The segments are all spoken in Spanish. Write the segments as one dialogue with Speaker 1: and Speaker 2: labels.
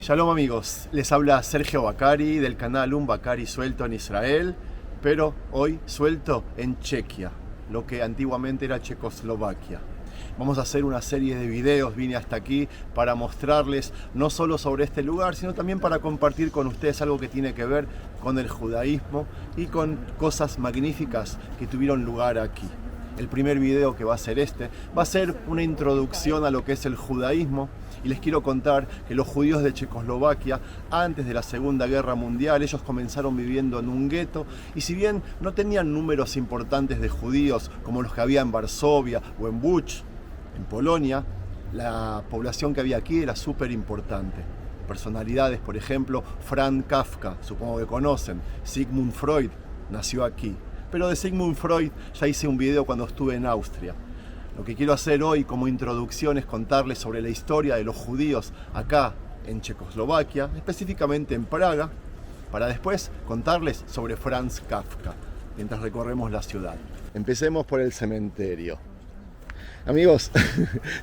Speaker 1: Shalom amigos, les habla Sergio Bacari del canal Un Bacari suelto en Israel, pero hoy suelto en Chequia, lo que antiguamente era Checoslovaquia. Vamos a hacer una serie de videos, vine hasta aquí para mostrarles no solo sobre este lugar, sino también para compartir con ustedes algo que tiene que ver con el judaísmo y con cosas magníficas que tuvieron lugar aquí. El primer video que va a ser va a ser una introducción a lo que es el judaísmo, y les quiero contar que los judíos de Checoslovaquia, antes de la Segunda Guerra Mundial, ellos comenzaron viviendo en un gueto, y si bien no tenían números importantes de judíos como los que había en Varsovia o en Buch, en Polonia, la población que había aquí era súper importante. Personalidades, por ejemplo, Franz Kafka, supongo que conocen, Sigmund Freud, nació aquí. Pero de Sigmund Freud ya hice un video cuando estuve en Austria. Lo que quiero hacer hoy como introducción es contarles sobre la historia de los judíos acá en Checoslovaquia, específicamente en Praga, para después contarles sobre Franz Kafka, mientras recorremos la ciudad. Empecemos por el cementerio. Amigos,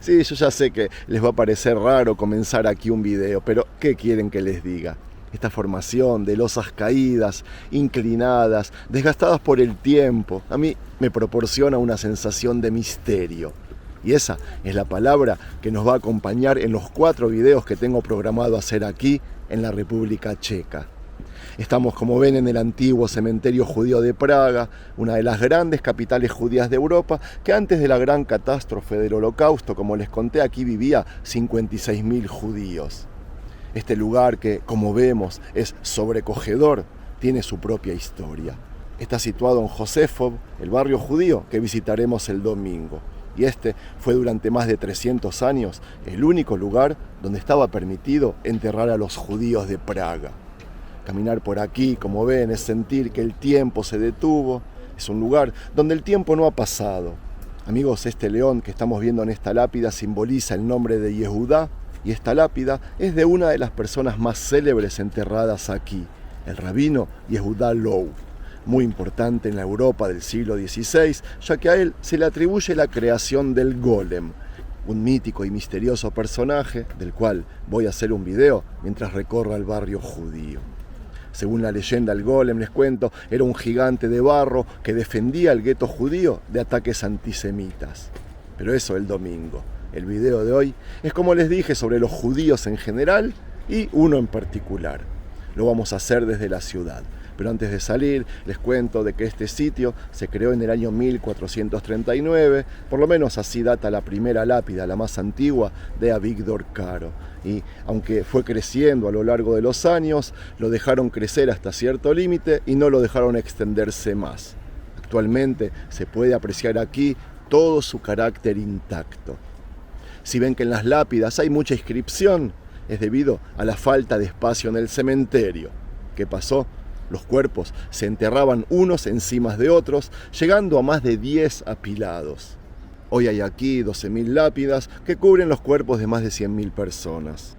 Speaker 1: sí, yo ya sé que les va a parecer raro comenzar aquí un video, pero ¿qué quieren que les diga? Esta formación de losas caídas, inclinadas, desgastadas por el tiempo, a mí me proporciona una sensación de misterio. Y esa es la palabra que nos va a acompañar en los 4 videos que tengo programado hacer aquí en la República Checa. Estamos, como ven, en el antiguo cementerio judío de Praga, una de las grandes capitales judías de Europa, que antes de la gran catástrofe del Holocausto, como les conté, aquí vivía 56.000 judíos. Este lugar que, como vemos, es sobrecogedor, tiene su propia historia. Está situado en Josefov, el barrio judío que visitaremos el domingo. Y este fue durante más de 300 años el único lugar donde estaba permitido enterrar a los judíos de Praga. Caminar por aquí, como ven, es sentir que el tiempo se detuvo. Es un lugar donde el tiempo no ha pasado. Amigos, este león que estamos viendo en esta lápida simboliza el nombre de Yehudá, y esta lápida es de una de las personas más célebres enterradas aquí, el rabino Yehudá Lou, muy importante en la Europa del siglo XVI, ya que a él se le atribuye la creación del Golem, un mítico y misterioso personaje del cual voy a hacer un video mientras recorra el barrio judío. Según la leyenda, el Golem, les cuento, era un gigante de barro que defendía el gueto judío de ataques antisemitas. Pero eso el domingo. El video de hoy es, como les dije, sobre los judíos en general y uno en particular. Lo vamos a hacer desde la ciudad. Pero antes de salir, les cuento de que este sitio se creó en el año 1439, por lo menos así data la primera lápida, la más antigua, de Avigdor Caro. Y aunque fue creciendo a lo largo de los años, lo dejaron crecer hasta cierto límite y no lo dejaron extenderse más. Actualmente se puede apreciar aquí todo su carácter intacto. Si ven que en las lápidas hay mucha inscripción, es debido a la falta de espacio en el cementerio. ¿Qué pasó? Los cuerpos se enterraban unos encima de otros, llegando a más de 10 apilados. Hoy hay aquí 12.000 lápidas que cubren los cuerpos de más de 100.000 personas.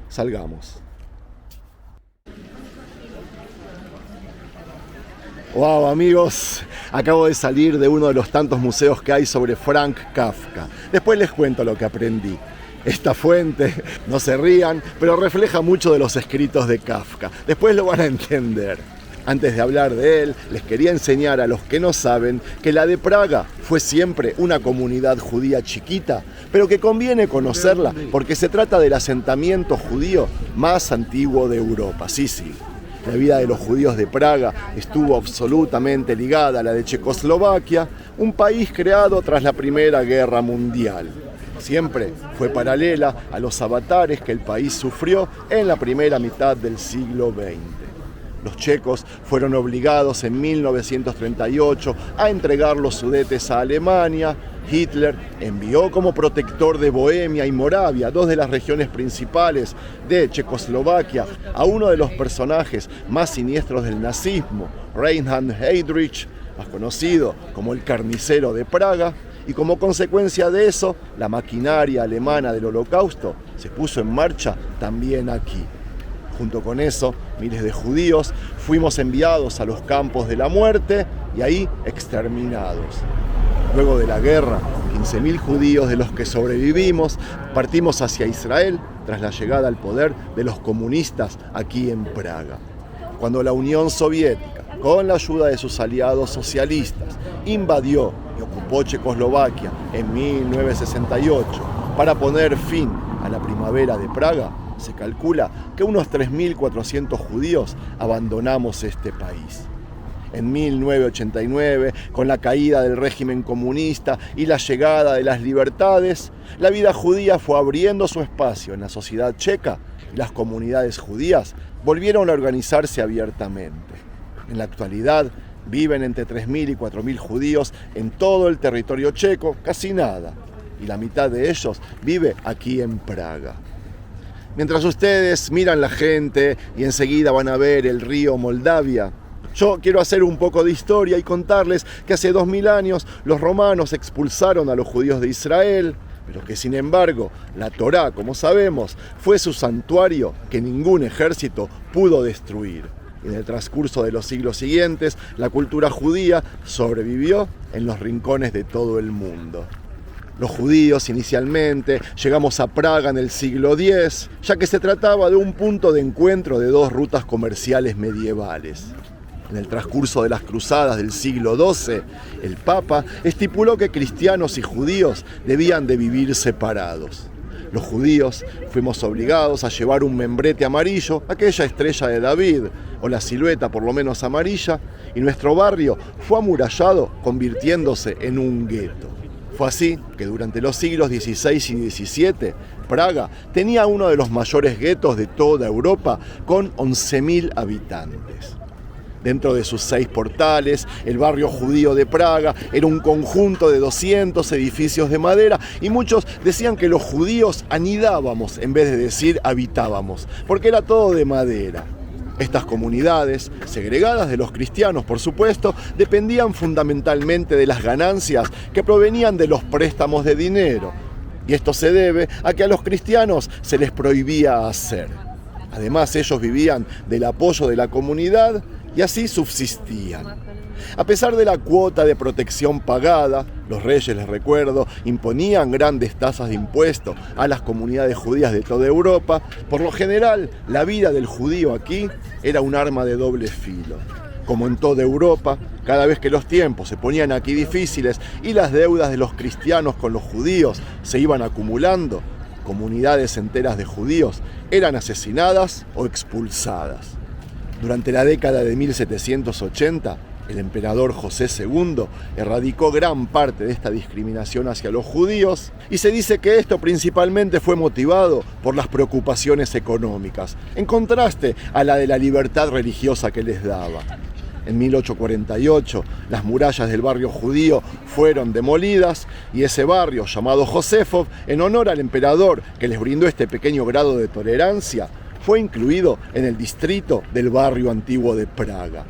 Speaker 1: Salgamos. Wow, amigos, acabo de salir de uno de los tantos museos que hay sobre Franz Kafka. Después les cuento lo que aprendí. Esta fuente, no se rían, pero refleja mucho de los escritos de Kafka. Después lo van a entender. Antes de hablar de él, les quería enseñar a los que no saben que la de Praga fue siempre una comunidad judía chiquita, pero que conviene conocerla porque se trata del asentamiento judío más antiguo de Europa. Sí. La vida de los judíos de Praga estuvo absolutamente ligada a la de Checoslovaquia, un país creado tras la Primera Guerra Mundial. Siempre fue paralela a los avatares que el país sufrió en la primera mitad del siglo XX. Los checos fueron obligados en 1938 a entregar los Sudetes a Alemania. Hitler envió como protector de Bohemia y Moravia, 2 de las regiones principales de Checoslovaquia, a uno de los personajes más siniestros del nazismo, Reinhard Heydrich, más conocido como el carnicero de Praga, y como consecuencia de eso, la maquinaria alemana del Holocausto se puso en marcha también aquí. Junto con eso, miles de judíos fuimos enviados a los campos de la muerte y ahí exterminados. Luego de la guerra, 15.000 judíos de los que sobrevivimos partimos hacia Israel tras la llegada al poder de los comunistas aquí en Praga. Cuando la Unión Soviética, con la ayuda de sus aliados socialistas, invadió y ocupó Checoslovaquia en 1968 para poner fin a la primavera de Praga, se calcula que unos 3.400 judíos abandonamos este país. En 1989, con la caída del régimen comunista y la llegada de las libertades, la vida judía fue abriendo su espacio en la sociedad checa y las comunidades judías volvieron a organizarse abiertamente. En la actualidad, viven entre 3.000 y 4.000 judíos en todo el territorio checo, casi nada, y la mitad de ellos vive aquí en Praga. Mientras ustedes miran la gente y enseguida van a ver el río Moldavia, yo quiero hacer un poco de historia y contarles que hace 2000 años los romanos expulsaron a los judíos de Israel, pero que sin embargo la Torá, como sabemos, fue su santuario que ningún ejército pudo destruir. Y en el transcurso de los siglos siguientes, la cultura judía sobrevivió en los rincones de todo el mundo. Los judíos inicialmente llegamos a Praga en el siglo X, ya que se trataba de un punto de encuentro de dos rutas comerciales medievales. En el transcurso de las cruzadas del siglo XII, el Papa estipuló que cristianos y judíos debían de vivir separados. Los judíos fuimos obligados a llevar un membrete amarillo, aquella estrella de David, o la silueta por lo menos amarilla, y nuestro barrio fue amurallado, convirtiéndose en un gueto. Fue así que durante los siglos XVI y XVII, Praga tenía uno de los mayores guetos de toda Europa, con 11.000 habitantes. Dentro de sus 6 portales, el barrio judío de Praga era un conjunto de 200 edificios de madera y muchos decían que los judíos anidábamos en vez de decir habitábamos, porque era todo de madera. Estas comunidades, segregadas de los cristianos por supuesto, dependían fundamentalmente de las ganancias que provenían de los préstamos de dinero. Y esto se debe a que a los cristianos se les prohibía hacer. Además, ellos vivían del apoyo de la comunidad y así subsistían. A pesar de la cuota de protección pagada, los reyes, les recuerdo, imponían grandes tasas de impuesto a las comunidades judías de toda Europa. Por lo general, la vida del judío aquí era un arma de doble filo. Como en toda Europa, cada vez que los tiempos se ponían aquí difíciles y las deudas de los cristianos con los judíos se iban acumulando, comunidades enteras de judíos eran asesinadas o expulsadas. Durante la década de 1780, el emperador José II erradicó gran parte de esta discriminación hacia los judíos y se dice que esto principalmente fue motivado por las preocupaciones económicas, en contraste a la de la libertad religiosa que les daba. En 1848, las murallas del barrio judío fueron demolidas y ese barrio, llamado Josefov, en honor al emperador que les brindó este pequeño grado de tolerancia, fue incluido en el distrito del barrio antiguo de Praga.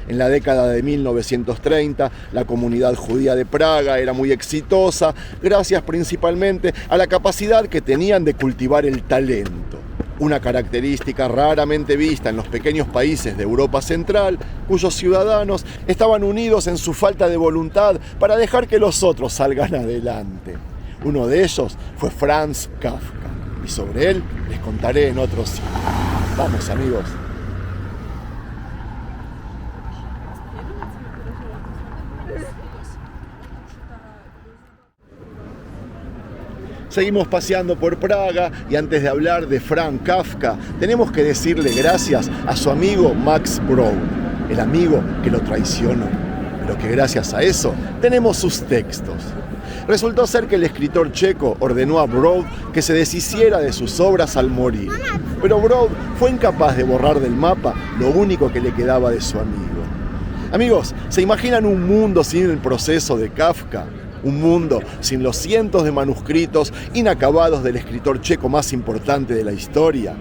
Speaker 1: En la década de 1930, la comunidad judía de Praga era muy exitosa, gracias principalmente a la capacidad que tenían de cultivar el talento. Una característica raramente vista en los pequeños países de Europa Central, cuyos ciudadanos estaban unidos en su falta de voluntad para dejar que los otros salgan adelante. Uno de ellos fue Franz Kafka, y sobre él les contaré en otro sitio. Vamos, amigos. Seguimos paseando por Praga y antes de hablar de Franz Kafka, tenemos que decirle gracias a su amigo Max Brod, el amigo que lo traicionó, pero que gracias a eso tenemos sus textos. Resultó ser que el escritor checo ordenó a Brod que se deshiciera de sus obras al morir, pero Brod fue incapaz de borrar del mapa lo único que le quedaba de su amigo. Amigos, ¿se imaginan un mundo sin el proceso de Kafka? Un mundo sin los cientos de manuscritos inacabados del escritor checo más importante de la historia.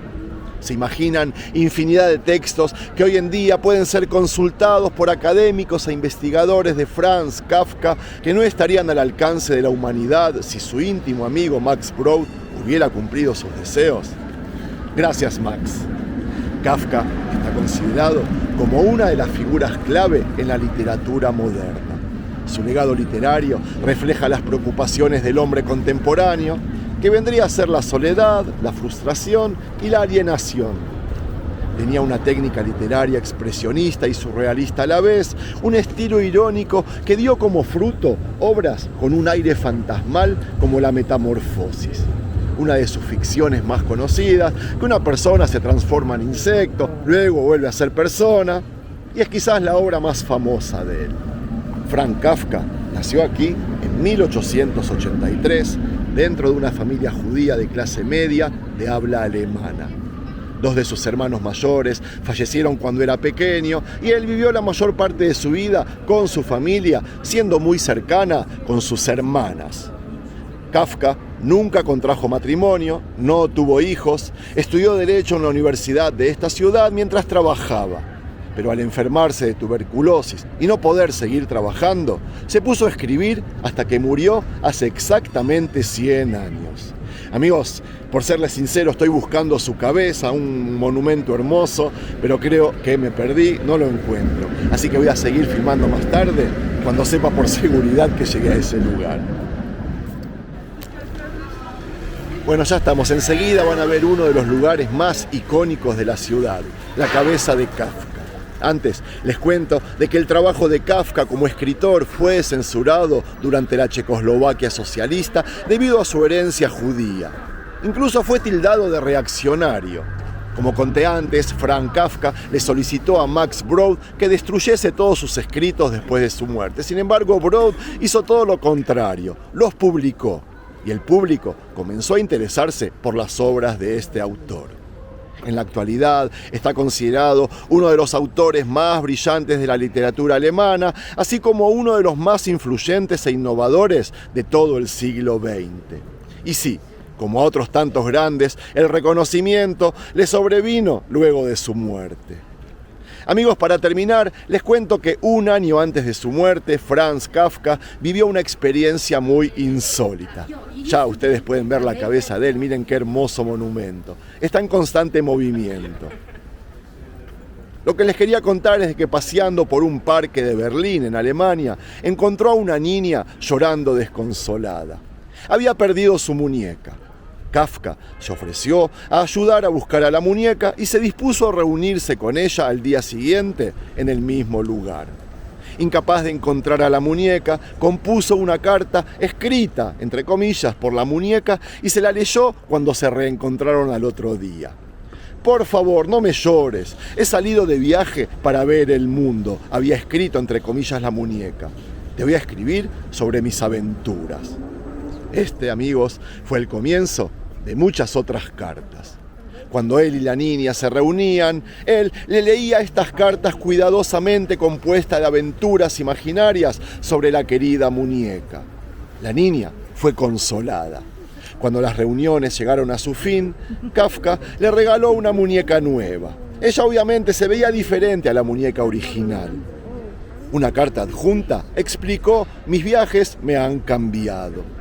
Speaker 1: ¿Se imaginan infinidad de textos que hoy en día pueden ser consultados por académicos e investigadores de Franz Kafka que no estarían al alcance de la humanidad si su íntimo amigo Max Brod hubiera cumplido sus deseos? Gracias, Max. Kafka está considerado como una de las figuras clave en la literatura moderna. Su legado literario refleja las preocupaciones del hombre contemporáneo, que vendría a ser la soledad, la frustración y la alienación. Tenía una técnica literaria expresionista y surrealista a la vez, un estilo irónico que dio como fruto obras con un aire fantasmal como La Metamorfosis. Una de sus ficciones más conocidas, que una persona se transforma en insecto, luego vuelve a ser persona, y es quizás la obra más famosa de él. Franz Kafka nació aquí en 1883, dentro de una familia judía de clase media de habla alemana. Dos de sus hermanos mayores fallecieron cuando era pequeño y él vivió la mayor parte de su vida con su familia, siendo muy cercana con sus hermanas. Kafka nunca contrajo matrimonio, no tuvo hijos, estudió Derecho en la universidad de esta ciudad mientras trabajaba. Pero al enfermarse de tuberculosis y no poder seguir trabajando, se puso a escribir hasta que murió hace exactamente 100 años. Amigos, por serles sincero, estoy buscando su cabeza, un monumento hermoso, pero creo que me perdí, no lo encuentro. Así que voy a seguir filmando más tarde, cuando sepa por seguridad que llegué a ese lugar. Bueno, ya estamos. Enseguida van a ver uno de los lugares más icónicos de la ciudad, la cabeza de Kafka. Antes, les cuento de que el trabajo de Kafka como escritor fue censurado durante la Checoslovaquia socialista debido a su herencia judía. Incluso fue tildado de reaccionario. Como conté antes, Franz Kafka le solicitó a Max Brod que destruyese todos sus escritos después de su muerte. Sin embargo, Brod hizo todo lo contrario, los publicó. Y el público comenzó a interesarse por las obras de este autor. En la actualidad está considerado uno de los autores más brillantes de la literatura alemana, así como uno de los más influyentes e innovadores de todo el siglo XX. Y sí, como a otros tantos grandes, el reconocimiento le sobrevino luego de su muerte. Amigos, para terminar, les cuento que un año antes de su muerte, Franz Kafka vivió una experiencia muy insólita. Ya ustedes pueden ver la cabeza de él, miren qué hermoso monumento. Está en constante movimiento. Lo que les quería contar es que paseando por un parque de Berlín, en Alemania, encontró a una niña llorando desconsolada. Había perdido su muñeca. Kafka se ofreció a ayudar a buscar a la muñeca y se dispuso a reunirse con ella al día siguiente en el mismo lugar. Incapaz de encontrar a la muñeca, compuso una carta escrita, entre comillas, por la muñeca y se la leyó cuando se reencontraron al otro día. Por favor, no me llores, he salido de viaje para ver el mundo, había escrito entre comillas la muñeca. Te voy a escribir sobre mis aventuras. Este, amigos, fue el comienzo de muchas otras cartas. Cuando él y la niña se reunían, él le leía estas cartas cuidadosamente compuestas de aventuras imaginarias sobre la querida muñeca. La niña fue consolada. Cuando las reuniones llegaron a su fin, Kafka le regaló una muñeca nueva. Ella obviamente se veía diferente a la muñeca original. Una carta adjunta explicó: mis viajes me han cambiado.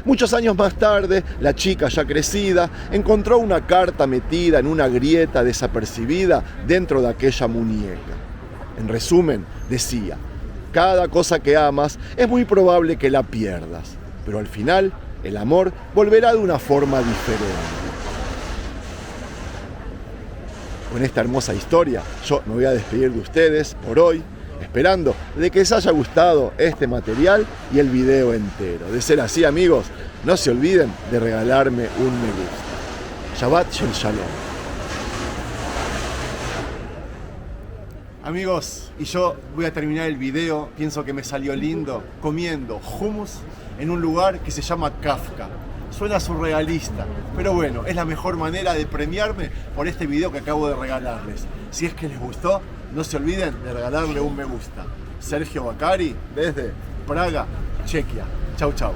Speaker 1: Muchos años más tarde, la chica ya crecida encontró una carta metida en una grieta desapercibida dentro de aquella muñeca. En resumen, decía: cada cosa que amas es muy probable que la pierdas, pero al final el amor volverá de una forma diferente. Con esta hermosa historia, yo me voy a despedir de ustedes por hoy, esperando de que les haya gustado este material y el video entero. De ser así, amigos, no se olviden de regalarme un me gusta. Shabbat Shalom. Amigos, y yo voy a terminar el video, pienso que me salió lindo, comiendo hummus en un lugar que se llama Kafka. Suena surrealista, pero bueno, es la mejor manera de premiarme por este video que acabo de regalarles. Si es que les gustó, no se olviden de regalarle un me gusta. Sergio Baccari, desde Praga, Chequia. Chau, chau.